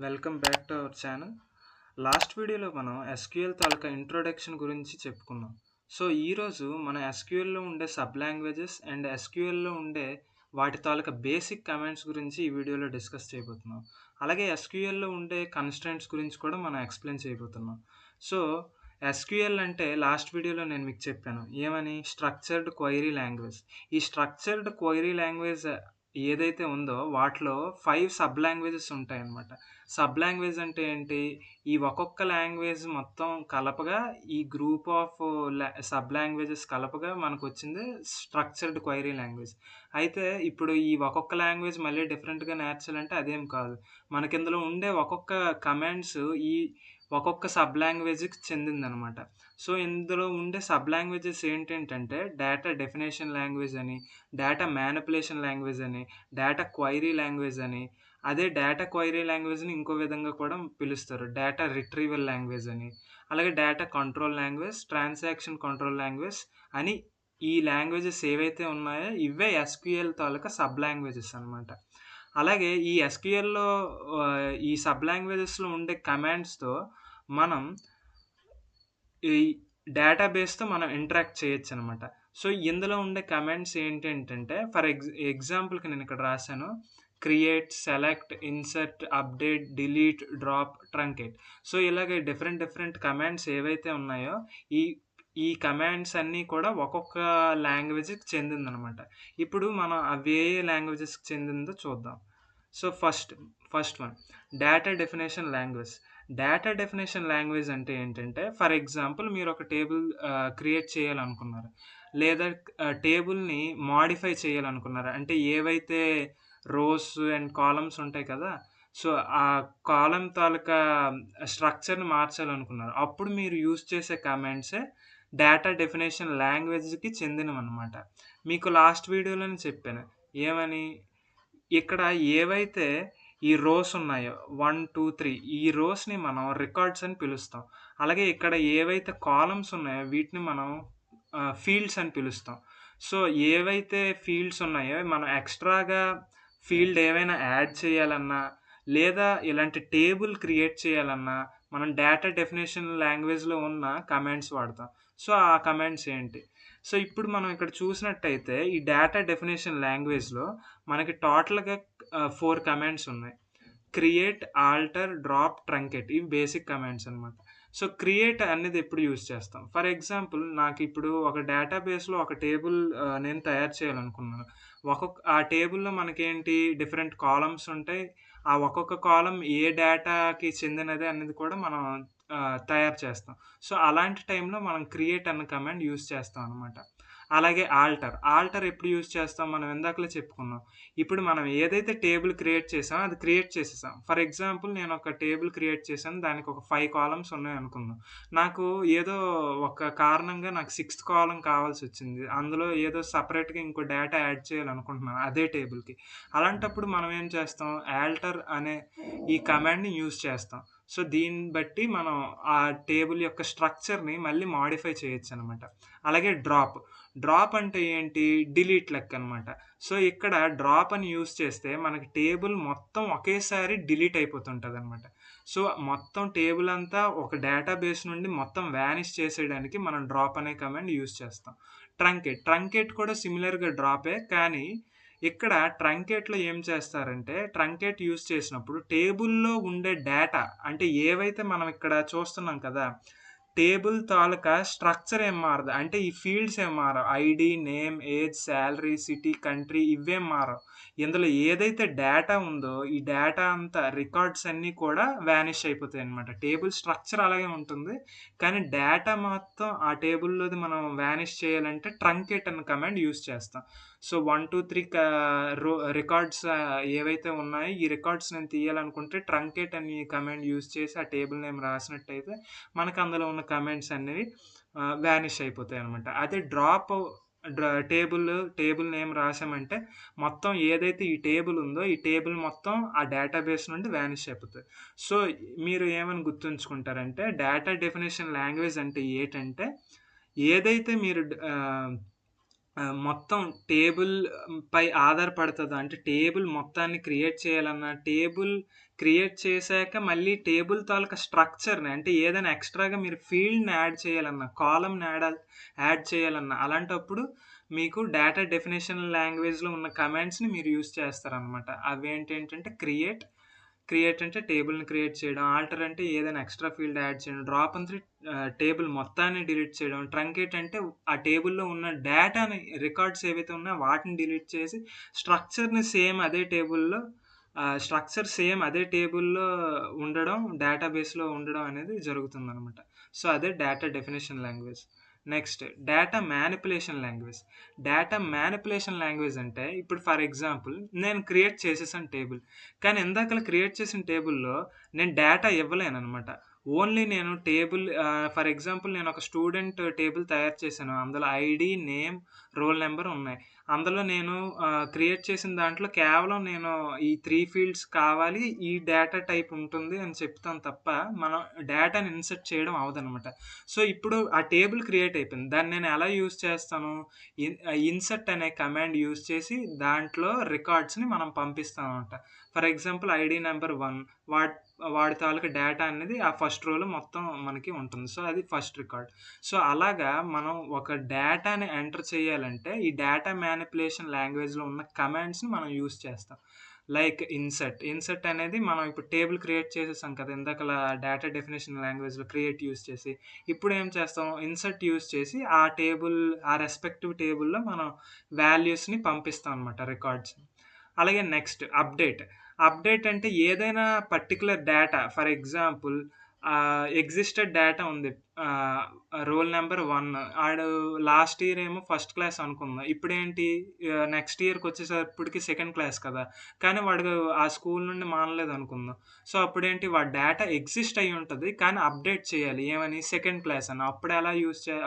Welcome back to our channel. Last వీడియోలో మనం SQL తాలూకా introduction గురించి చెప్పుకున్నాం. సో ఈరోజు మన ఎస్క్యూఎల్లో ఉండే సబ్ లాంగ్వేజెస్ అండ్ ఎస్క్యూఎల్లో ఉండే వాటి తాలూకా బేసిక్ కమాండ్స్ గురించి ఈ వీడియోలో డిస్కస్ చేయబోతున్నాం. అలాగే ఎస్క్యూఎల్లో ఉండే కన్స్ట్రెంట్స్ గురించి కూడా మనం ఎక్స్ప్లెయిన్ చేయబోతున్నాం. సో ఎస్క్యూఎల్ అంటే లాస్ట్ వీడియోలో నేను మీకు చెప్పాను ఏమని, స్ట్రక్చర్డ్ క్వైరీ లాంగ్వేజ్. ఈ స్ట్రక్చర్డ్ క్వైరీ లాంగ్వేజ్ ఏదైతే ఉందో వాటిలో 5 సబ్ లాంగ్వేజెస్ ఉంటాయన్నమాట. సబ్ లాంగ్వేజ్ అంటే ఏంటి? ఈ ఒక్కొక్క లాంగ్వేజ్ మొత్తం కలపగా ఈ గ్రూప్ ఆఫ్ సబ్ లాంగ్వేజెస్ కలపగా మనకొచ్చిందే స్ట్రక్చర్డ్ క్వైరీ లాంగ్వేజ్. అయితే ఇప్పుడు ఈ ఒక్కొక్క లాంగ్వేజ్ మళ్ళీ డిఫరెంట్‌గా నేర్చాలంటే అదేం కాదు. మనకిందులో ఉండే ఒక్కొక్క కమాండ్స్ ఈ ఒక్కొక్క సబ్ లాంగ్వేజ్‌కి చెందిందనమాట. సో, ఇందులో ఉండే సబ్ లాంగ్వేజెస్ ఏంటేంటంటే డేటా డెఫినిషన్ లాంగ్వేజ్ అని, డేటా మ్యానిపులేషన్ లాంగ్వేజ్ అని, డేటా క్వైరీ లాంగ్వేజ్ అని, అదే డేటా క్వైరీ లాంగ్వేజ్‌ని ఇంకో విధంగా కూడా పిలుస్తారు. డేటా రిట్రీవల్ లాంగ్వేజ్ అని, అలాగే data control language, transaction control language అని ఈ లాంగ్వేజెస్ ఏవైతే ఉన్నాయో ఇవే ఎస్‌క్యూఎల్ తాలూకా సబ్ లాంగ్వేజెస్ అనమాట. అలాగే ఈ ఎస్‌క్యూఎల్‌లో ఈ సబ్ లాంగ్వేజెస్‌లో ఉండే కమాండ్స్‌తో మనం ఈ డేటాబేస్‌తో మనం ఇంటరాక్ట్ చేయొచ్చనమాట. సో, ఇందులో ఉండే కమాండ్స్ ఏంటేంటంటే ఫర్ ఎగ్జాంపుల్‌కి నేనిక్కడ రాసాను. Create, select, insert, update, delete, drop, truncate. So, ఇలాగే డిఫరెంట్ డిఫరెంట్ కమాండ్స్ ఏవైతే ఉన్నాయో ఈ ఈ కమాండ్స్ అన్నీ కూడా ఒక్కొక్క లాంగ్వేజ్‌కి చెందిందనమాట. ఇప్పుడు మనం అవి ఏ ఏ లాంగ్వేజెస్‌కి చెందిందో చూద్దాం. So, first one data definition language. Data definition language అంటే ఏంటంటే, ఫర్ ఎగ్జాంపుల్ మీరొక టేబుల్ క్రియేట్ చేయాలనుకున్నారు. లేదా టేబుల్‌ని మోడిఫై చేయాలనుకున్నారు. అంటే ఏవైతే రోస్ అండ్ కాలమ్స్ ఉంటాయి కదా! సో, ఆ కాలమ్ తాలూకా స్ట్రక్చర్‌ని మార్చాలనుకున్నారు. అప్పుడు మీరు యూజ్ చేసే కమాండ్సే డేటా డెఫినిషన్ లాంగ్వేజ్‌కి చెందినవనమాట. మీకు లాస్ట్ వీడియోలోనే చెప్పాను. ఏమని? ఇక్కడ ఏవైతే ఈ రోస్ ఉన్నాయో 1, 2, 3 ఈ రోస్‌ని మనం రికార్డ్స్ అని పిలుస్తాం. అలాగే ఇక్కడ ఏవైతే కాలమ్స్ ఉన్నాయో వీటిని మనం ఫీల్డ్స్ అని పిలుస్తాం. సో, ఏవైతే ఫీల్డ్స్ ఉన్నాయో మనం ఎక్స్‌ట్రాగా ఫీల్డ్ ఏవైనా యాడ్ చేయాలన్నా, లేదా ఇలాంటి టేబుల్ క్రియేట్ చేయాలన్నా, మనం డేటా డెఫినిషన్ లాంగ్వేజ్‌లో ఉన్న కమాండ్స్ వాడతాం. సో, ఆ కమాండ్స్ ఏంటి? సో, ఇప్పుడు మనం ఇక్కడ చూసినట్టయితే ఈ డేటా డెఫినిషన్ లాంగ్వేజ్‌లో మనకి టోటల్‌గా 4 కమాండ్స్ ఉన్నాయి. క్రియేట్, ఆల్టర్, డ్రాప్, ట్రంకేట్ ఇవి బేసిక్ కమాండ్స్ అనమాట. సో, క్రియేట్ అనేది ఎప్పుడు యూజ్ చేస్తాం? ఫర్ ఎగ్జాంపుల్ నాకిప్పుడు ఒక డేటాబేస్‌లో ఒక టేబుల్ నేను తయారు చేయాలనుకున్నాను. ఆ టేబుల్‌లో మనకేంటి డిఫరెంట్ కాలమ్స్ ఉంటాయి. ఆ ఒక్కొక్క కాలమ్ ఏ డేటాకి చెందినది అనేది కూడా మనం తయారు చేస్తాం. సో, అలాంటి టైంలో మనం క్రియేట్ అన్న కమాండ్ యూజ్ చేస్తాం అనమాట. అలాగే ఆల్టర్ ఎప్పుడు యూజ్ చేస్తాం? మనం ఇందాకలే చెప్పుకున్నాం. ఇప్పుడు మనం ఏదైతే టేబుల్ క్రియేట్ చేసామో అది క్రియేట్ చేసేసాం. ఫర్ ఎగ్జాంపుల్ నేను ఒక టేబుల్ క్రియేట్ చేశాను. దానికి ఒక 5 కాలమ్స్ ఉన్నాయనుకుందాం. నాకు ఏదో ఒక కారణంగా నాకు సిక్స్త్ కాలమ్ కావాల్సొచ్చింది. అందులో ఏదో సెపరేట్‌గా ఇంకో డేటా యాడ్ చేయాలనుకుంటున్నాను అదే టేబుల్‌కి. అలాంటప్పుడు మనం ఏం చేస్తాం? ఆల్టర్ అనే ఈ కమాండ్‌ని యూజ్ చేస్తాం. సో, దీన్ని బట్టి మనం ఆ టేబుల్ యొక్క స్ట్రక్చర్‌ని మళ్ళీ మోడిఫై చేయొచ్చనమాట. అలాగే డ్రాప్ అంటే ఏంటి? డిలీట్ లెక్కనమాట. సో, ఇక్కడ డ్రాప్ అని యూజ్ చేస్తే మనకి టేబుల్ మొత్తం ఒకేసారి డిలీట్ అయిపోతుంటదనమాట. సో, మొత్తం టేబుల్ అంతా ఒక డేటాబేస్ నుండి మొత్తం వానిష్ చేసేయడానికి మనం డ్రాప్ అనే కమాండ్ యూజ్ చేస్తాం. ట్రంకేట్ కూడా సిమిలర్‌గా డ్రాపే. కానీ ఇక్కడ ట్రంకేట్‌లో ఏం చేస్తారంటే, ట్రంకేట్ యూజ్ చేసినప్పుడు టేబుల్‌లో ఉండే డేటా అంటే ఏవైతే మనం ఇక్కడ చూస్తున్నాం కదా! టేబుల్ తాలూకా స్ట్రక్చర్ ఏం మారదు. అంటే ఈ ఫీల్డ్స్ ఏం మారవు. ID, name, age, salary, city, country ఇవేం మారవు. ఇందులో ఏదైతే డేటా ఉందో, ఈ డేటా అంతా రికార్డ్స్ అన్నీ కూడా వానిష్ అయిపోతాయన్నమాట. టేబుల్ స్ట్రక్చర్ అలాగే ఉంటుంది. కానీ డేటా మొత్తం ఆ టేబుల్‌లోది మనం వానిష్ చేయాలంటే ట్రంకేట్ అన్న కమాండ్ యూజ్ చేస్తాం. సో, 1, 2, 3 రికార్డ్స్ ఏవైతే ఉన్నాయో ఈ రికార్డ్స్ నేను తీయాలనుకుంటే ట్రంకేట్ అని కమాండ్ యూజ్ చేసి ఆ టేబుల్ నేమ్ రాసినట్టయితే మనకు అందులో ఉన్న కమెంట్స్ అనేవి వానిష్ అయిపోతాయనమాట. అదే టేబుల్ నేమ్ రాసామంటే మొత్తం ఏదైతే ఈ టేబుల్ ఉందో ఈ టేబుల్ మొత్తం ఆ డేటాబేస్ నుండి వానిష్ అయిపోతది. సో, మీరు ఏమని గుర్తుంచుకుంటారంటే డేటా డెఫినిషన్ లాంగ్వేజ్ అంటే ఏటంటే ఏదైతే మీరు మొత్తం టేబుల్ పై ఆధారపడతదా? అంటే టేబుల్ మొత్తాన్ని క్రియేట్ చేయాలన్నా, టేబుల్ క్రియేట్ చేశాక మళ్ళీ టేబుల్ తాలూకా స్ట్రక్చర్‌ని అంటే ఏదైనా ఎక్స్‌ట్రాగా మీరు ఫీల్డ్‌ని యాడ్ చేయాలన్నా, కాలమ్‌ని యాడ్ చేయాలన్నా, అలాంటప్పుడు మీకు డేటా డెఫినిషన్ లాంగ్వేజ్‌లో ఉన్న కమాండ్స్‌ని మీరు యూజ్ చేస్తారనమాట. అవేంటేంటంటే క్రియేట్ అంటే టేబుల్‌ని క్రియేట్ చేయడం. ఆల్టర్ అంటే ఏదైనా ఎక్స్‌ట్రా ఫీల్డ్ యాడ్ చేయడం. డ్రాప్ అంటే టేబుల్ మొత్తాన్ని డిలీట్ చేయడం. ట్రంకేట్ అంటే ఆ టేబుల్‌లో ఉన్న డేటాని రికార్డ్స్ ఏవైతే ఉన్నాయో వాటిని డిలీట్ చేసి స్ట్రక్చర్‌ని సేమ్ అదే టేబుల్‌లో స్ట్రక్చర్ సేమ్ అదే టేబుల్‌లో ఉండడం, డేటాబేస్‌లో ఉండడం అనేది జరుగుతుందనమాట. సో, అదే data definition language. Next data manipulation language. Data manipulation language అంటే ఇప్పుడు ఫర్ ఎగ్జాంపుల్ నేను క్రియేట్ చేసేసాను టేబుల్. కానీ ఇందాకల క్రియేట్ చేసిన టేబుల్‌లో నేను డేటా ఇవ్వలేననమాట. ఓన్లీ నేను టేబుల్ ఫర్ ఎగ్జాంపుల్ నేను ఒక స్టూడెంట్ టేబుల్ తయారు చేశాను. అందులో ఐడీ, నేమ్, రోల్ నంబర్ ఉన్నాయి. అందులో నేను క్రియేట్ చేసిన దాంట్లో కేవలం నేను ఈ 3 ఫీల్డ్స్ కావాలి. ఈ డేటా టైప్ ఉంటుంది అని చెప్తాను తప్ప, మనం డేటాని ఇన్సర్ట్ చేయడం అవ్వదనమాట. సో, ఇప్పుడు ఆ టేబుల్ క్రియేట్ అయిపోయింది. దాన్ని నేను ఎలా యూజ్ చేస్తాను? ఇన్సర్ట్ అనే కమాండ్ యూజ్ చేసి దాంట్లో రికార్డ్స్‌ని మనం పంపిస్తామనమాట. ఫర్ ఎగ్జాంపుల్ ఐడీ నంబర్ 1 వాడ్ వాడి తాలూకా డేటా అనేది ఆ ఫస్ట్ రోలో మొత్తం మనకి ఉంటుంది. సో, అది ఫస్ట్ రికార్డ్. సో, అలాగా మనం ఒక డేటాని ఎంటర్ చేయాలంటే ఈ డేటా మ్యానిపులేషన్ లాంగ్వేజ్‌లో ఉన్న కమాండ్స్‌ని మనం యూజ్ చేస్తాం. లైక్ ఇన్సర్ట్ అనేది మనం ఇప్పుడు టేబుల్ క్రియేట్ చేసేసాం కదా! ఇందాకలా డేటా డెఫినిషన్ లాంగ్వేజ్‌లో క్రియేట్ యూజ్ చేసి. ఇప్పుడు ఏం చేస్తాం? ఇన్సర్ట్ యూజ్ చేసి ఆ రెస్పెక్టివ్ టేబుల్‌లో మనం వాల్యూస్‌ని పంపిస్తాం అనమాట రికార్డ్స్‌ని. అలాగే నెక్స్ట్ అప్డేట్ అంటే ఏదైనా particular data for example existed data ఉంది. ఆహ్, రోల్ నంబర్ 1 ఆడు లాస్ట్ ఇయర్ ఏమో ఫస్ట్ క్లాస్ అనుకుందాం. ఇప్పుడేంటి నెక్స్ట్ ఇయర్‌కొచ్చేసప్పటికి సెకండ్ క్లాస్ కదా! కానీ వాడు ఆ స్కూల్ నుండి మానలేదనుకుందాం. సో, అప్పుడేంటి వాడి డేటా ఎగ్జిస్ట్ అయ్యి ఉంటది. కానీ అప్డేట్ చేయాలి. ఏమని? సెకండ్ క్లాస్ అని.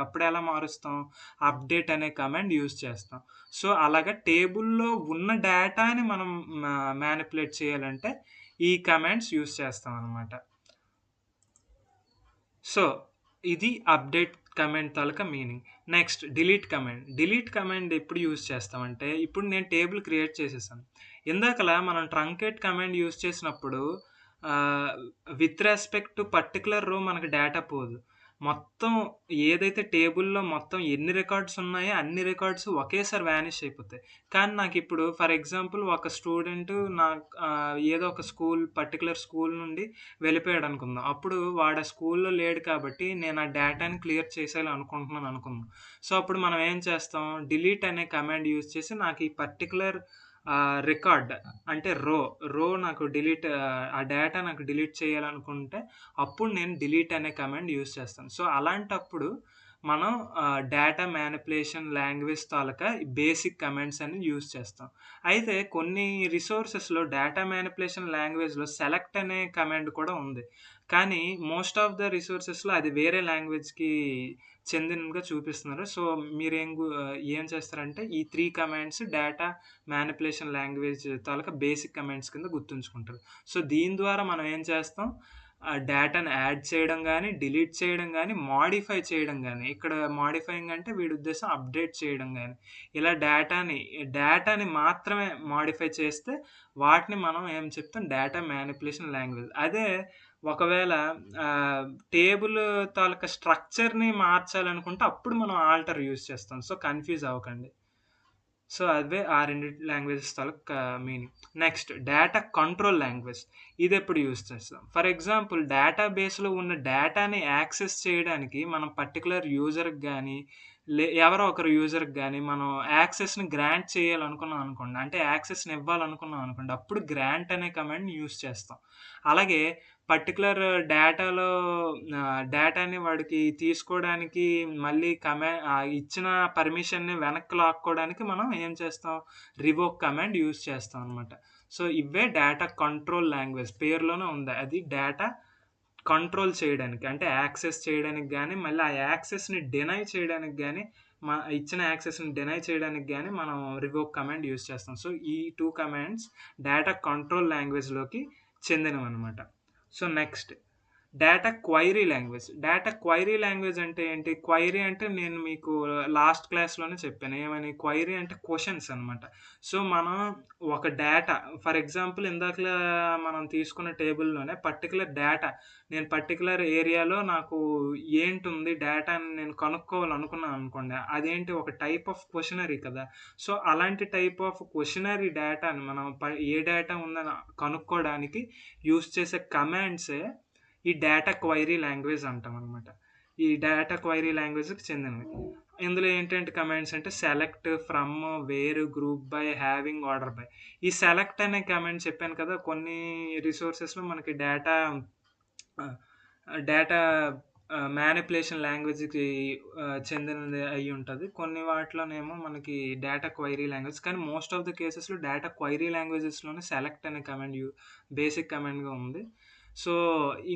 అప్పుడెలా మారుస్తాం? అప్డేట్ అనే కమాండ్ యూజ్ చేస్తాం. సో, అలాగా టేబుల్‌లో ఉన్న డేటాని మనం మానిప్యులేట్ చేయాలంటే ఈ కమాండ్స్ యూజ్ చేస్తామనమాట. సో, ఇది అప్డేట్ కమాండ్ తాలూకా మీనింగ్. నెక్స్ట్ డిలీట్ కమాండ్ ఎప్పుడు యూజ్ చేస్తామంటే, ఇప్పుడు నేను టేబుల్ క్రియేట్ చేసేసాను. ఇందాకలా మనం ట్రంకేట్ కమాండ్ యూజ్ చేసినప్పుడు ఆహ్, విత్ రెస్పెక్ట్ టు పర్టిక్యులర్ రో మనకు డేటా పోదు. మొత్తం ఏదైతే టేబుల్‌లో మొత్తం ఎన్ని రికార్డ్స్ ఉన్నాయో అన్ని రికార్డ్స్ ఒకేసారి వానిష్ అయిపోతాయి. కానీ నాకిప్పుడు ఫర్ ఎగ్జాంపుల్ ఒక స్టూడెంట్ ఏదో ఒక పర్టిక్యులర్ స్కూల్ నుండి వెళ్ళిపోయాడనుకుందాం. అప్పుడు వాడు ఆ స్కూల్‌లో లేడు కాబట్టి నేను ఆ డేటాని క్లియర్ చేసేయాలనుకుంటున్నాను అనుకుందాం. సో, అప్పుడు మనం ఏం చేస్తాం? డిలీట్ అనే కమాండ్ యూజ్ చేసి నాకు ఈ పర్టిక్యులర్ రికార్డ్ అంటే నాకు ఆ డేటా నాకు డిలీట్ చేయాలనుకుంటే అప్పుడు నేను డిలీట్ అనే కమాండ్ యూజ్ చేస్తాను. సో, అలాంటప్పుడు మనం డేటా మ్యానిప్యులేషన్ లాంగ్వేజ్ తాలూకా బేసిక్ కమాండ్స్ అని యూజ్ చేస్తాం. అయితే కొన్ని రిసోర్సెస్‌లో డేటా మ్యానిప్యులేషన్ లాంగ్వేజ్‌లో సెలెక్ట్ అనే కమాండ్ కూడా ఉంది. కానీ మోస్ట్ ఆఫ్ ద రిసోర్సెస్‌లో అది వేరే లాంగ్వేజ్‌కి చెందినగా చూపిస్తున్నారు. సో, ఏం చేస్తారంటే ఈ 3 కమాండ్స్ డేటా మ్యానిప్యులేషన్ లాంగ్వేజ్ తాలూకా బేసిక్ కమాండ్స్ కింద గుర్తుంచుకుంటారు. సో, దీని ద్వారా మనం ఏం చేస్తాం? డేటాని యాడ్ చేయడం గానీ, డిలీట్ చేయడం గానీ, మోడిఫై చేయడం గానీ, ఇక్కడ మోడిఫైయింగ్ అంటే వీడి ఉద్దేశ్యం అప్డేట్ చేయడం గానీ, ఇలా డేటాని మాత్రమే మోడిఫై చేస్తే వాటిని మనం ఏం చెప్తాం? Data manipulation language. అదే ఒకవేళ ఆహ్, టేబుల్ తాలూకా స్ట్రక్చర్‌ని మార్చాలనుకుంటే అప్పుడు మనం ఆల్టర్ యూజ్ చేస్తాం. సో, కన్‌ఫ్యూజ్ అవ్వకండి. సో, అవే ఆ రెండిటి లాంగ్వేజెస్ తాలూకా meaning. Next data control language. ఇదెప్పుడు యూజ్ చేస్తాం? ఫర్ ఎగ్జాంపుల్ డేటాబేస్‌లో ఉన్న డేటాని యాక్సెస్ చేయడానికి మనం పర్టిక్యులర్ యూజర్‌కి గాని, ఎవరో ఒకరు యూజర్‌కి గాని మనం యాక్సెస్‌ని గ్రాంట్ చేయాలనుకున్నాం అనుకోండి. అంటే యాక్సెస్‌ని ఇవ్వాలనుకున్నాం అనుకోండి. అప్పుడు గ్రాంట్ అనే కమాండ్‌ని యూజ్ చేస్తాం. అలాగే పర్టిక్యులర్ డేటాని వాడికి తీసుకోవడానికి మళ్ళీ ఇచ్చిన పర్మిషన్‌ని వెనక్కి లాక్కోవడానికి మనం ఏం చేస్తాం? రివోక్ కమాండ్ యూజ్ చేస్తాం అనమాట. సో, ఇవే డేటా కంట్రోల్ లాంగ్వేజ్ పేరులోనే ఉంది. అది డేటా కంట్రోల్ చేయడానికి. అంటే యాక్సెస్ చేయడానికి గాని, మళ్ళీ ఆ యాక్సెస్‌ని డినై చేయడానికి గాని, ఇచ్చిన యాక్సెస్‌ని డినై చేయడానికి గాని మనం రివోక్ కమాండ్ యూజ్ చేస్తాం. సో, ఈ 2 కమాండ్స్ డేటా కంట్రోల్ లాంగ్వేజ్‌లోకి చెందినవనమాట. So, next data query language. Data query language అంటే ఏంటి? క్వైరీ అంటే నేను మీకు లాస్ట్ క్లాస్‌లోనే చెప్పాను. ఏమని? క్వైరీ అంటే క్వెషన్స్ అనమాట. సో, మనం ఒక డేటా ఫర్ ఎగ్జాంపుల్ ఇందాకలా మనం తీసుకున్న టేబుల్‌లోనే పర్టిక్యులర్ డేటా నేను పర్టిక్యులర్ ఏరియాలో నాకు ఏంటుంది డేటా అని నేను కనుక్కోవాలనుకున్నాననుకోండి. అదేంటి ఒక టైప్ ఆఫ్ క్వెషనరీ కదా! సో, అలాంటి టైప్ ఆఫ్ క్వెషనరీ డేటాని మనం ఏ డేటా ఉందని కనుక్కోవడానికి యూజ్ చేసే కమాండ్సే ఈ డేటా క్వైరీ లాంగ్వేజ్ అంటామనమాట. ఈ డేటా క్వైరీ లాంగ్వేజ్‌కి చెందినవి. ఇందులో ఏంటంటే కమాండ్స్ అంటే select, from, where, group by, having, order by. ఈ సెలెక్ట్ అనే కమాండ్ చెప్పాను కదా! కొన్ని రిసోర్సెస్‌లో మనకి ఆహ్, డేటా మానిప్యులేషన్ లాంగ్వేజ్‌కి చెందినది అయ్యుంటది. కొన్ని వాటిలోనేమో మనకి డేటా క్వైరీ లాంగ్వేజ్. కానీ మోస్ట్ ఆఫ్ ద కేసెస్‌లో డేటా క్వైరీ లాంగ్వేజెస్‌లోనే సెలెక్ట్ అనే కమాండ్ బేసిక్ కమాండ్‌గా ఉంది. సో,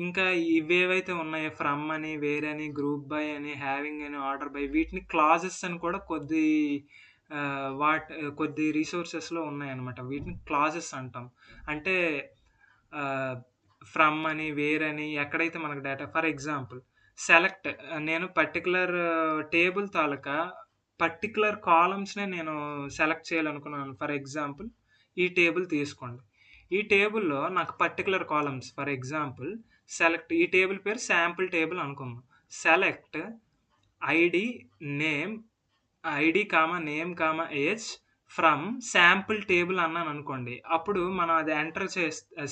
ఇంకా ఇవేవైతే ఉన్నాయో ఫ్రమ్ అని, వేర్ అని, గ్రూప్ బై అని, హావింగ్ అని, ఆర్డర్ బై వీటిని క్లాజెస్ అని కూడా కొద్ది రిసోర్సెస్‌లో ఉన్నాయన్నమాట. వీటిని క్లాజెస్ అంటాం. అంటే ఆహ్, ఫ్రమ్ అని, వేర్ అని ఎక్కడైతే మనకు డేటా ఫర్ ఎగ్జాంపుల్ సెలెక్ట్ నేను పర్టిక్యులర్ టేబుల్ తాలూకా పర్టిక్యులర్ కాలమ్స్‌నే నేను సెలెక్ట్ చేయాలనుకున్నాను. ఫర్ ఎగ్జాంపుల్ ఈ టేబుల్ తీసుకోండి. ఈ టేబుల్‌లో నాకు particular columns for example select ఈ టేబుల్ పేరు శాంపుల్ టేబుల్ అనుకుందాం. Select ID, name, ID comma, name comma, age from sample table అన్నాననుకోండి. అప్పుడు మనం అది ఎంటర్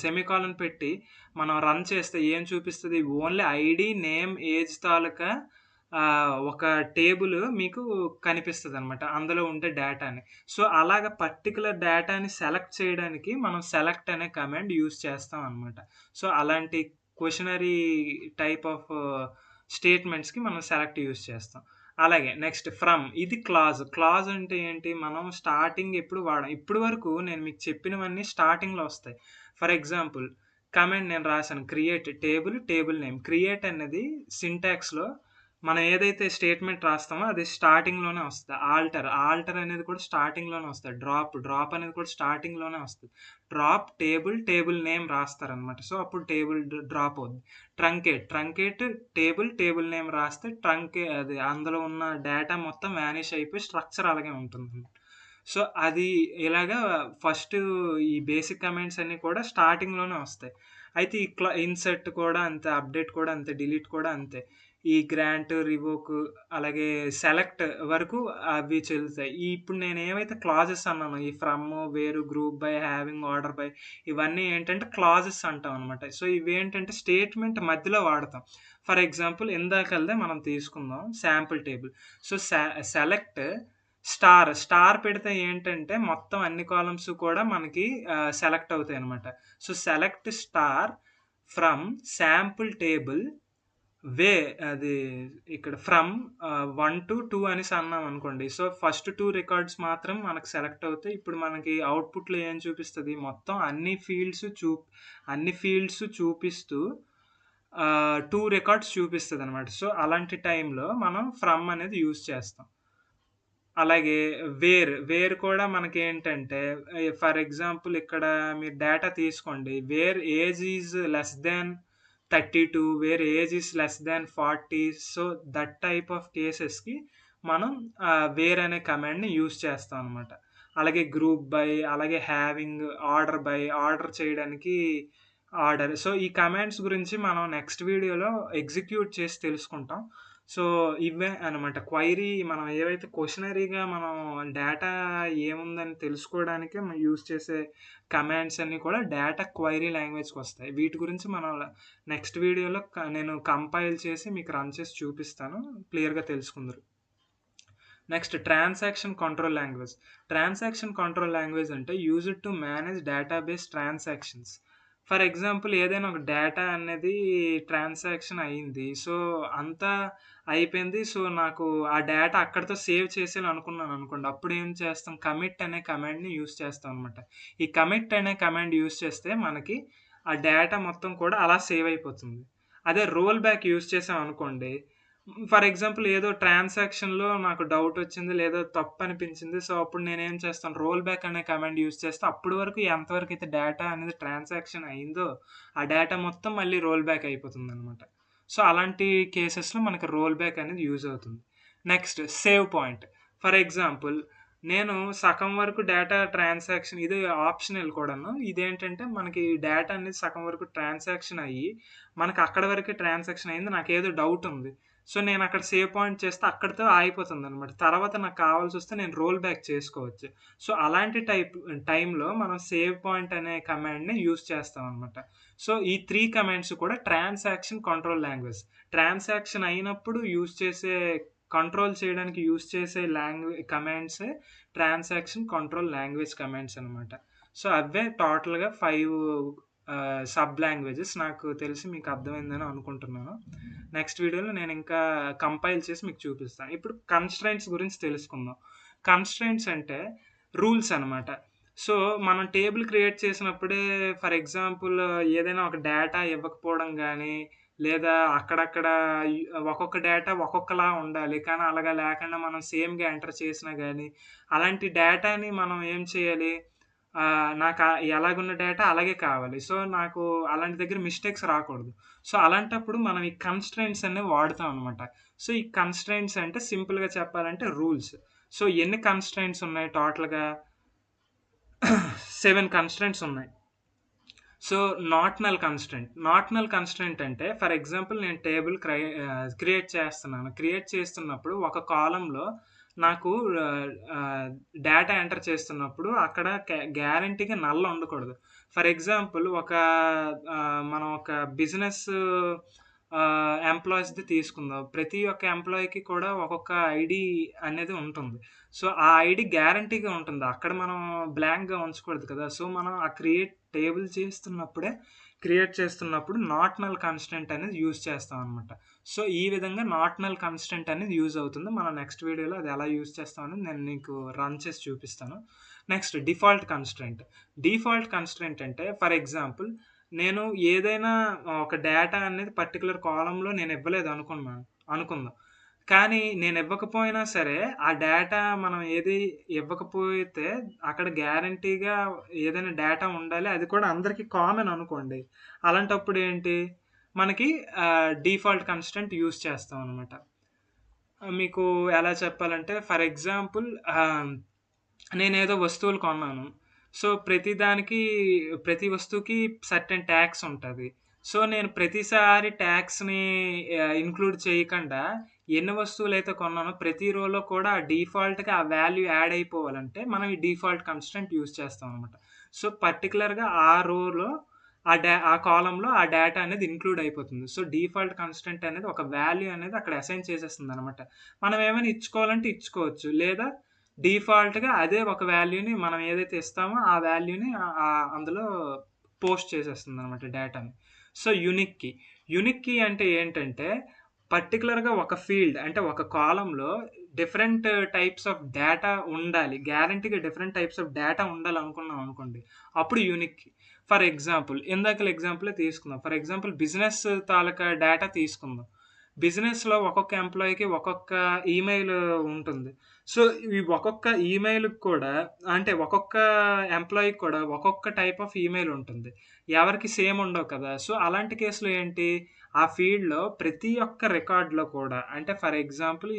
సెమికోలన్ పెట్టి మనం రన్ చేస్తే ఏం చూపిస్తది? ఓన్లీ ఐడీ, నేమ్, ఏజ్ తాలూకా ఒక టేబుల్ మీకు కనిపిస్తదనమాట. అందులో ఉండే డేటాని. సో, అలాగ పర్టిక్యులర్ డేటాని సెలెక్ట్ చేయడానికి మనం సెలెక్ట్ అనే కమాండ్ యూజ్ చేస్తాం అనమాట. సో, అలాంటి క్వెషనరీ టైప్ ఆఫ్ స్టేట్మెంట్స్‌కి మనం సెలెక్ట్ యూజ్ చేస్తాం. అలాగే నెక్స్ట్ ఫ్రమ్ ఇది క్లాజ్. క్లాజ్ అంటే ఏంటి? మనం స్టార్టింగ్ ఎప్పుడు వాడం. ఇప్పటి వరకు నేను మీకు చెప్పినవన్నీ స్టార్టింగ్‌లో వస్తాయి. ఫర్ ఎగ్జాంపుల్ కమాండ్ నేను రాసాను. Create table, table name. Create అనేది సింటాక్స్‌లో మనం ఏదైతే స్టేట్మెంట్ రాస్తామో అది స్టార్టింగ్‌లోనే వస్తది. ఆల్టర్ అనేది కూడా స్టార్టింగ్‌లోనే వస్తది. డ్రాప్ అనేది కూడా స్టార్టింగ్‌లోనే వస్తది. డ్రాప్ టేబుల్, టేబుల్ నేమ్ రాస్తారనమాట. సో, అప్పుడు టేబుల్ డ్రాప్ అవుద్ది. ట్రంకేట్ టేబుల్ నేమ్ రాస్తే అది అందులో ఉన్న డేటా మొత్తం వానిష్ అయిపోయి స్ట్రక్చర్ అలాగే ఉంటుంది. సో, అది ఇలాగా ఫస్ట్ ఈ బేసిక్ కమాండ్స్ అన్నీ కూడా స్టార్టింగ్‌లోనే వస్తాయి. అయితే ఈ ఇన్సర్ట్ కూడా అంతే, అప్డేట్ కూడా అంతే, డిలీట్ కూడా అంతే. ఈ గ్రాంట్, రివోక్ అలాగే సెలెక్ట్ వరకు అవి చెల్లుతాయి. ఇప్పుడు నేను ఏవైతే క్లాజెస్ అన్నానో ఈ from, where, group by, having, order by ఇవన్నీ ఏంటంటే క్లాజెస్ అంటాం అనమాట. సో, ఇవేంటంటే స్టేట్మెంట్ మధ్యలో వాడతాం. ఫర్ ఎగ్జాంపుల్ ఇందాకలదే మనం తీసుకుందాం sample table. So, select star పెడితే ఏంటంటే మొత్తం అన్ని కాలమ్స్ కూడా మనకి సెలెక్ట్ అవుతాయన్నమాట. So, select star from sample table వే అది ఇక్కడ ఫ్రమ్ 1-2 అనేసి అన్నామనుకోండి. సో, ఫస్ట్ 2 రికార్డ్స్ మాత్రం మనకు సెలెక్ట్ అవుతాయి. ఇప్పుడు మనకి అవుట్‌పుట్‌లో ఏం చూపిస్తది? మొత్తం అన్ని ఫీల్డ్స్ చూపిస్తూ 2 రికార్డ్స్ చూపిస్తదనమాట. సో, అలాంటి టైంలో మనం ఫ్రమ్ అనేది యూజ్ చేస్తాం. అలాగే వేర్ కూడా మనకేంటంటే ఫర్ ఎగ్జాంపుల్ ఇక్కడ మీరు డేటా తీసుకోండి. Where age is less than 32 where age is less than 40 so, that type of కేసెస్‌కి మనం వేర్ అనే కమాండ్‌ని యూజ్ చేస్తాం అనమాట. అలాగే గ్రూప్ బై, అలాగే హావింగ్, ఆర్డర్ చేయడానికి ఆర్డర్. సో, ఈ కమాండ్స్ గురించి మనం నెక్స్ట్ వీడియోలో ఎగ్జిక్యూట్ చేసి తెలుసుకుంటాం. సో, ఇవే అనమాట. క్వైరీ మనం ఏవైతే క్వెషనరీగా మనం డేటా ఏముందని తెలుసుకోవడానికే మనం యూజ్ చేసే కమాండ్స్ అన్నీ కూడా డేటా క్వైరీ లాంగ్వేజ్‌కొస్తాయి. వీటి గురించి మనం నెక్స్ట్ వీడియోలో నేను కంపైల్ చేసి మీకు రన్ చేసి చూపిస్తాను. క్లియర్‌గా తెలుసుకుందురు. Next transaction control language. Transaction control language అంటే used to manage database transactions. For example ఏదైనా ఒక డేటా అనేది ట్రాన్సాక్షన్ అయింది. సో, అంతా అయిపోయింది. సో, నాకు ఆ డేటా అక్కడితో సేవ్ చేసేయాలనుకున్నాననుకోండి. అప్పుడేం చేస్తాం కమిట్ అనే కమాండ్‌ని యూజ్ చేస్తాం అనమాట. ఈ కమిట్ అనే కమాండ్ యూజ్ చేస్తే మనకి ఆ డేటా మొత్తం కూడా అలా సేవ్ అయిపోతుంది. అదే రోల్ బ్యాక్ యూజ్ చేసామనుకోండి ఫర్ ఎగ్జాంపుల్ ఏదో ట్రాన్సాక్షన్‌లో నాకు డౌటొచ్చింది, లేదా తప్పనిపించింది. సో, అప్పుడు నేనేం చేస్తాను, రోల్ బ్యాక్ అనే కమాండ్ యూజ్ చేస్తే అప్పటి వరకు ఎంతవరకైతే డేటా అనేది ట్రాన్సాక్షన్ అయిందో, ఆ డేటా మొత్తం మళ్ళీ రోల్ బ్యాక్ అయిపోతుందనమాట. సో, అలాంటి కేసెస్‌లో మనకి రోల్ బ్యాక్ అనేది యూజ్ అవుతుంది. Next save point. For example నేను సగం వరకు డేటా ట్రాన్సాక్షన్ ఇది ఆప్షనల్ కూడాను. ఇదేంటంటే మనకి డేటా అనేది సగం వరకు ట్రాన్సాక్షన్ అయ్యి, మనకు అక్కడి వరకే ట్రాన్సాక్షన్ అయింది. నాకేదో డౌట్ ఉంది. సో, నేనక్కడ సేవ్ పాయింట్ చేస్తే అక్కడితో ఆగిపోతుందనమాట. తర్వాత నాకు కావాల్సొస్తే నేను రోల్ బ్యాక్ చేసుకోవచ్చు. సో, అలాంటి టైంలో మనం సేవ్ పాయింట్ అనే కమాండ్‌ని యూజ్ చేస్తామనమాట. సో, ఈ 3 కమాండ్స్ కూడా ట్రాన్సాక్షన్ కంట్రోల్ లాంగ్వేజ్. ట్రాన్సాక్షన్ అయినప్పుడు యూజ్ చేసే కంట్రోల్ చేయడానికి యూజ్ చేసే కమాండ్సే ట్రాన్సాక్షన్ కంట్రోల్ లాంగ్వేజ్ కమాండ్స్ అనమాట. సో, అవే టోటల్‌గా 5 సబ్ లాంగ్వేజెస్. నాకు తెలిసి మీకు అర్థమైందని అనుకుంటున్నాను. నెక్స్ట్ వీడియోలో నేను ఇంకా కంపైల్ చేసి మీకు చూపిస్తాను. ఇప్పుడు కన్‌స్ట్రైంట్స్ గురించి తెలుసుకుందాం. కన్‌స్ట్రైంట్స్ అంటే రూల్స్ అనమాట. సో, మనం టేబుల్ క్రియేట్ చేసినప్పుడే ఫర్ ఎగ్జాంపుల్ ఏదైనా ఒక డేటా ఇవ్వకపోవడం గానీ, లేదా అక్కడక్కడ ఒక్కొక్క డేటా ఒక్కొక్కలా ఉండాలి. కానీ అలాగా లేకుండా మనం సేమ్‌గా ఎంటర్ చేసినా గానీ, అలాంటి డేటాని మనం ఏం చేయాలి, నాకు ఎలాగున్న డేటా అలాగే కావాలి. సో, నాకు అలాంటి దగ్గర మిస్టేక్స్ రాకూడదు. సో, అలాంటప్పుడు మనం ఈ కన్‌స్ట్రైంట్స్ అనేవి వాడతాం అనమాట. సో, ఈ కన్‌స్ట్రైంట్స్ అంటే సింపుల్‌గా చెప్పాలంటే రూల్స్. సో, ఎన్ని కన్‌స్ట్రైంట్స్ ఉన్నాయి టోటల్‌గా? 7 కన్‌స్ట్రైంట్స్ ఉన్నాయి. సో, నాట్ నల్ కన్‌స్ట్రైంట్ అంటే ఫర్ ఎగ్జాంపుల్ నేను టేబుల్ క్రియేట్ చేస్తున్నాను. క్రియేట్ చేస్తున్నప్పుడు ఒక కాలమ్‌లో నాకు డేటా ఎంటర్ చేస్తున్నప్పుడు అక్కడ గ్యారంటీగా నల్ ఉండకూడదు. ఫర్ ఎగ్జాంపుల్ మనం ఒక బిజినెస్ ఎంప్లాయీస్‌ది తీసుకుందాం. ప్రతి ఒక్క ఎంప్లాయీకి కూడా ఒక్కొక్క ఐడీ అనేది ఉంటుంది. సో, ఆ ఐడీ గ్యారంటీగా ఉంటుంది. అక్కడ మనం బ్లాంక్‌గా ఉంచకూడదు కదా! సో, మనం ఆ టేబుల్ క్రియేట్ చేస్తున్నప్పుడు నాట్ నల్ కన్‌స్ట్రైంట్ అనేది యూజ్ చేస్తామనమాట. సో, ఈ విధంగా నాట్ నల్ కన్‌స్ట్రైంట్ అనేది యూజ్ అవుతుంది. మనం నెక్స్ట్ వీడియోలో అది ఎలా యూజ్ చేస్తామనేది నేను నీకు రన్ చేసి చూపిస్తాను. నెక్స్ట్ డిఫాల్ట్ కన్‌స్ట్రైంట్ అంటే ఫర్ ఎగ్జాంపుల్ నేను ఏదైనా ఒక డేటా అనేది పర్టిక్యులర్ కాలమ్‌లో నేను ఇవ్వలేదు అనుకుందాం. కానీ నేను ఇవ్వకపోయినా సరే, ఆ డేటా మనం ఏది ఇవ్వకపోతే అక్కడ గ్యారంటీగా ఏదైనా డేటా ఉండాలి. అది కూడా అందరికి కామన్ అనుకోండి. అలాంటప్పుడు ఏంటి, మనకి డిఫాల్ట్ కన్‌స్ట్రైంట్ యూజ్ చేస్తామనమాట. మీకు ఎలా చెప్పాలంటే ఫర్ ఎగ్జాంపుల్ నేనేదో వస్తువులు కొన్నాను. సో, ప్రతి వస్తువుకి సర్టెన్ టాక్స్ ఉంటది. సో, నేను ప్రతిసారి టాక్స్‌ని ఇంక్లూడ్ చేయకుండా ఎన్ని వస్తువులైతే కొన్నానో ప్రతి రోలో కూడా డిఫాల్ట్‌గా ఆ వాల్యూ యాడ్ అయిపోవాలంటే మనం ఈ డిఫాల్ట్ కన్‌స్ట్రైంట్ యూజ్ చేస్తామనమాట. సో, పర్టిక్యులర్‌గా ఆ రోలో ఆ కాలమ్‌లో ఆ డేటా అనేది ఇంక్లూడ్ అయిపోతుంది. సో, డిఫాల్ట్ కన్‌స్ట్రైంట్ అనేది ఒక వాల్యూ అనేది అక్కడ అసైన్ చేసేస్తుందనమాట. మనం ఏమైనా ఇచ్చుకోవాలంటే ఇచ్చుకోవచ్చు. లేదా డిఫాల్ట్‌గా అదే ఒక వాల్యూని మనం ఏదైతే ఇస్తామో ఆ వాల్యూని అందులో పోస్ట్ చేసేస్తుందనమాట డేటాని. సో, యూనిక్ కీ అంటే ఏంటంటే పర్టిక్యులర్‌గా ఒక ఫీల్డ్ అంటే ఒక కాలమ్‌లో డిఫరెంట్ టైప్స్ ఆఫ్ డేటా ఉండాలి. గ్యారంటీగా డిఫరెంట్ టైప్స్ ఆఫ్ డేటా ఉండాలనుకున్నాం అనుకోండి. అప్పుడు యూనిక్ కీ. ఫర్ ఎగ్జాంపుల్ ఇందాకల ఎగ్జాంపులే తీసుకుందాం. For example business taluka data తీసుకుందాం. బిజినెస్‌లో ఒక్కొక్క ఎంప్లాయీకి ఒక్కొక్క ఈమెయిల్ ఉంటుంది. సో, ఈ ఒక్కొక్క ఈమెయిల్‌కి కూడా అంటే ఒక్కొక్క ఎంప్లాయీకి కూడా ఒక్కొక్క టైప్ ఆఫ్ ఈమెయిల్ ఉంటుంది. ఎవరికీ సేమ్ ఉండవు కదా! సో, అలాంటి కేస్‌లో ఏంటి, ఆ ఫీల్డ్‌లో ప్రతి ఒక్క రికార్డ్‌లో కూడా అంటే ఫర్ ఎగ్జాంపుల్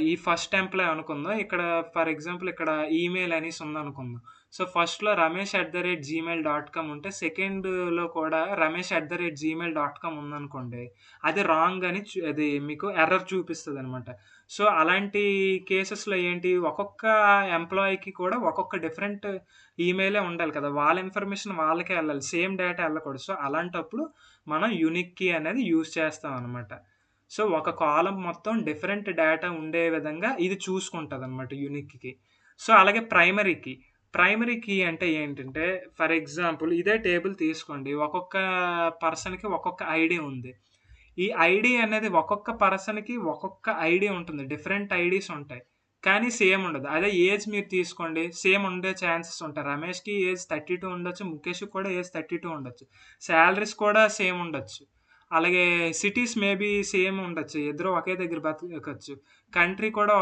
ఈ ఫస్ట్ ఎంప్లాయీ అనుకుందాం. ఇక్కడ ఫర్ ఎగ్జాంపుల్ ఇక్కడ ఈమెయిల్ అనేసి ఉందనుకుందాం. సో, ఫస్ట్‌లో ramesh@gmail.com ఉంటే సెకండ్‌లో కూడా ramesh@gmail.com ఉందనుకోండి. అది రాంగ్ అని అది మీకు ఎర్రర్ చూపిస్తదనమాట. సో, అలాంటి కేసెస్‌లో ఏంటి ఒక్కొక్క ఎంప్లాయీకి కూడా ఒక్కొక్క డిఫరెంట్ ఈమెయిలే ఉండాలి కదా! వాళ్ళ ఇన్ఫర్మేషన్ వాళ్ళకే ఎళ్ళాలి. Same data ఎళ్ళకూడదు. సో, అలాంటప్పుడు మనం యూనిక్ కీ అనేది యూజ్ చేస్తామనమాట. సో, ఒక కాలమ్ మొత్తం డిఫరెంట్ డేటా ఉండే విధంగా ఇది చూసుకుంటదనమాట యూనిక్ కీ. సో, అలాగే ప్రైమరీ కీ అంటే ఏంటంటే, ఫర్ ఎగ్జాంపుల్ ఇదే టేబుల్ తీసుకోండి. ఒక్కొక్క పర్సన్‌కి ఒక్కొక్క ఐడీ ఉంది. ఈ ఐడీ అనేది ఒక్కొక్క పర్సన్‌కి ఒక్కొక్క ఐడీ ఉంటుంది. డిఫరెంట్ ఐడీస్ ఉంటాయి. కానీ సేమ్ ఉండదు. అదే ఏజ్ మీరు తీసుకోండి సేమ్ ఉండే ఛాన్సెస్ ఉంటాయి. రమేష్‌కి ఏజ్ 32 ఉండొచ్చు. ముఖేష్‌కి కూడా ఏజ్ 32 ఉండొచ్చు. సాలరీస్ కూడా సేమ్ ఉండొచ్చు. అలాగే సిటీస్ మేబీ సేమ్ ఉండొచ్చు. ఇద్దరు ఒకే దగ్గర బతకచ్చు. కంట్రీ కూడా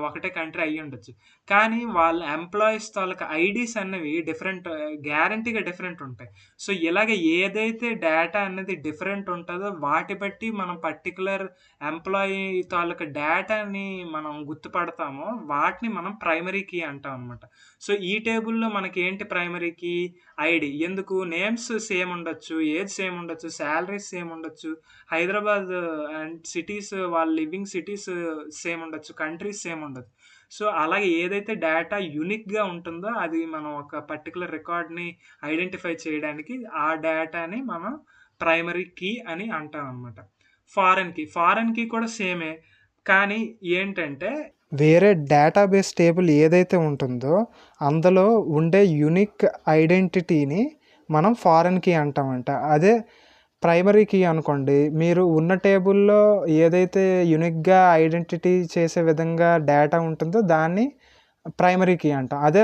ఒకటే కంట్రీ అయ్యుండొచ్చు. కానీ వాళ్ళ ఎంప్లాయీస్ తాలూకా ఐడీస్ అన్నవి గ్యారంటీగా డిఫరెంట్ ఉంటాయి. సో, ఇలాగ ఏదైతే డేటా అనేది డిఫరెంట్ ఉంటదో వాటి బట్టి మనం పర్టిక్యులర్ ఎంప్లాయీ తాలూకా డేటాని మనం గుర్తుపడతామో వాటిని మనం ప్రైమరీ కీ అంటాం అనమాట. సో, ఈ టేబుల్‌లో మనకేంటి ప్రైమరీ కీ? ఐడీ. ఎందుకు? నేమ్స్ సేమ్ ఉండొచ్చు, ఏజ్ సేమ్ ఉండొచ్చు, సాలరీస్ సేమ్ ఉండొచ్చు. హైదరాబాద్ అండ్ సిటీస్ వాళ్ళు లివింగ్ సిటీస్ సేమ్ ఉండొచ్చు, కంట్రీస్ సేమ్ ఉండొచ్చు. సో, అలాగే ఏదైతే డేటా యూనిక్‌గా ఉంటుందో అది మనం ఒక పర్టిక్యులర్ రికార్డ్‌ని ఐడెంటిఫై చేయడానికి ఆ డేటాని మనం ప్రైమరీ కీ అని అంటామనమాట. ఫారెన్ కీ కూడా సేమే. కానీ ఏంటంటే వేరే డేటాబేస్ టేబుల్ ఏదైతే ఉంటుందో అందులో ఉండే యూనిక్ ఐడెంటిటీని మనం ఫారెన్ కీ అంటామంట. అదే ప్రైమరీ కీ అనుకోండి, మీరు ఉన్న టేబుల్లో ఏదైతే యూనిక్‌గా ఐడెంటిటీ చేసే విధంగా డేటా ఉంటుందో దాన్ని ప్రైమరీ కీ అంటాం. అదే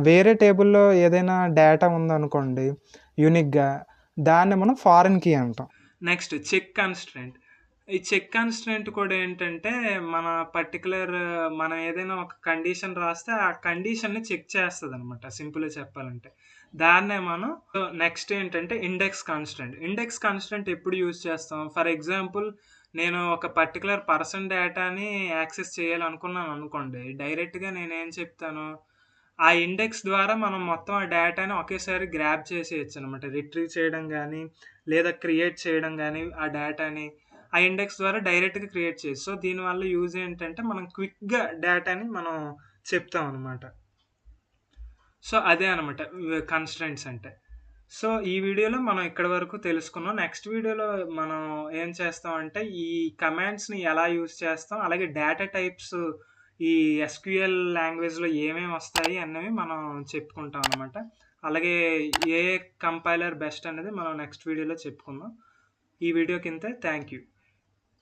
వేరే టేబుల్లో ఏదైనా డేటా ఉందనుకోండి యూనిక్‌గా, దాన్ని మనం ఫారెన్ కీ అంటాం. Next check constraint. ఈ చెక్ కన్‌స్ట్రెయింట్ కూడా ఏంటంటే, మనం ఏదైనా ఒక కండిషన్ రాస్తే, ఆ కండిషన్‌ని చెక్ చేస్తదనమాట సింపుల్‌గా చెప్పాలంటే. దాన్నే మనం నెక్స్ట్ ఏంటంటే ఇండెక్స్ కన్‌స్ట్రెయింట్. ఇండెక్స్ కన్‌స్ట్రెయింట్ ఎప్పుడు యూజ్ చేస్తాం? ఫర్ ఎగ్జాంపుల్ నేను ఒక పర్టిక్యులర్ పర్సన్ డేటాని యాక్సెస్ చేయాలనుకున్నాననుకోండి. డైరెక్ట్‌గా నేనేం చెప్తాను, ఆ ఇండెక్స్ ద్వారా మనం మొత్తం ఆ డేటాని ఒకేసారి గ్రాబ్ చేసేయొచ్చనమాట. రిట్రీవ్ చేయడం గానీ, లేదా క్రియేట్ చేయడం గానీ ఆ డేటాని ఆ ఇండెక్స్ ద్వారా డైరెక్ట్‌గా క్రియేట్ చేయొచ్చు. సో, దీనివల్ల యూజ్ ఏంటంటే, మనం క్విక్‌గా డేటాని మనం చెప్తామనమాట. సో, అదే అనమాట కన్‌స్ట్రెయింట్స్ అంటే. సో, ఈ వీడియోలో మనం ఇక్కడి వరకు తెలుసుకున్నాం. నెక్స్ట్ వీడియోలో మనం ఏం చేస్తామంటే, ఈ కమాండ్స్‌ని ఎలా యూజ్ చేస్తాం, అలాగే డేటా టైప్స్ ఈ ఎస్‌క్యూఎల్ లాంగ్వేజ్‌లో ఏమేమొస్తాయి అన్నవి మనం చెప్పుకుంటాం అనమాట. అలాగే ఏ కంపైలర్ బెస్ట్ అనేది మనం నెక్స్ట్ వీడియోలో చెప్పుకుందాం. ఈ వీడియోకింతే. Thank you.